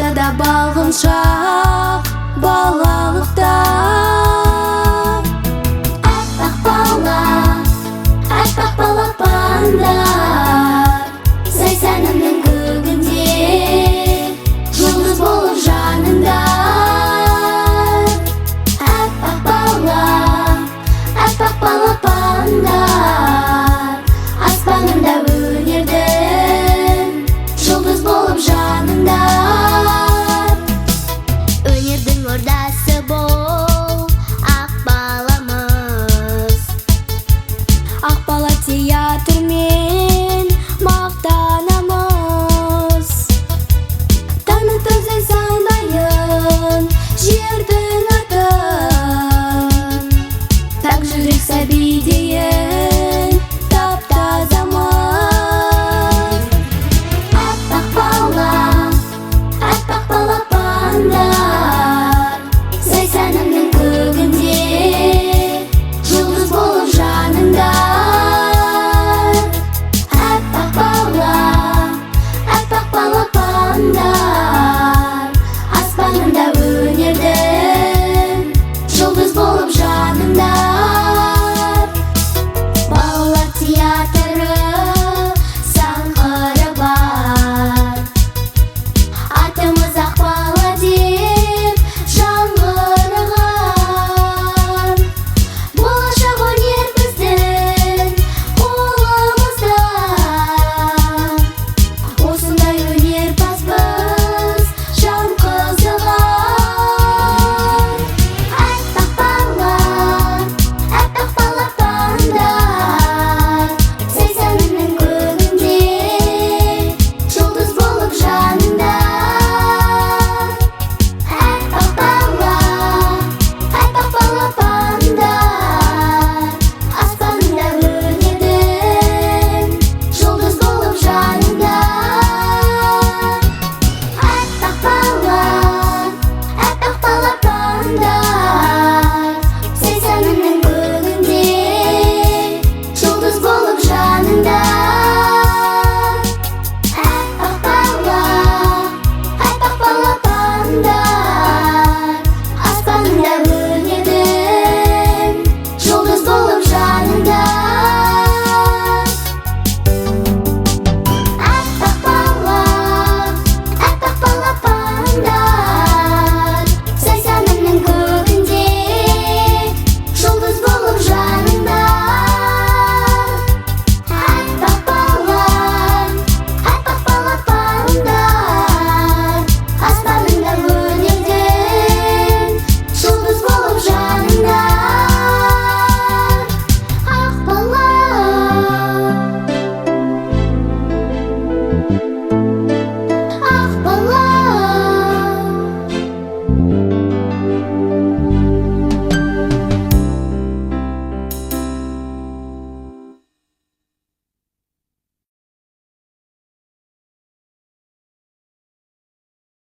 ортада балғыншақ балалықта. Аппақ балапандар зайсанымның көгінде жұлдыз болып жанында. Аппақ балапандар аспанында өнердің жұлдыз болып жанында. Өнердің ордасы бол ақ баламыз, ақ бала театрмен мақтанамыз. Танытып зайсан байын жердің атын, пәк жүрек сәбидейін тап-тазамыз. Аппақ балапандар зайсанымның көгінде жұлдыз болып жанында. Аппақ балапандар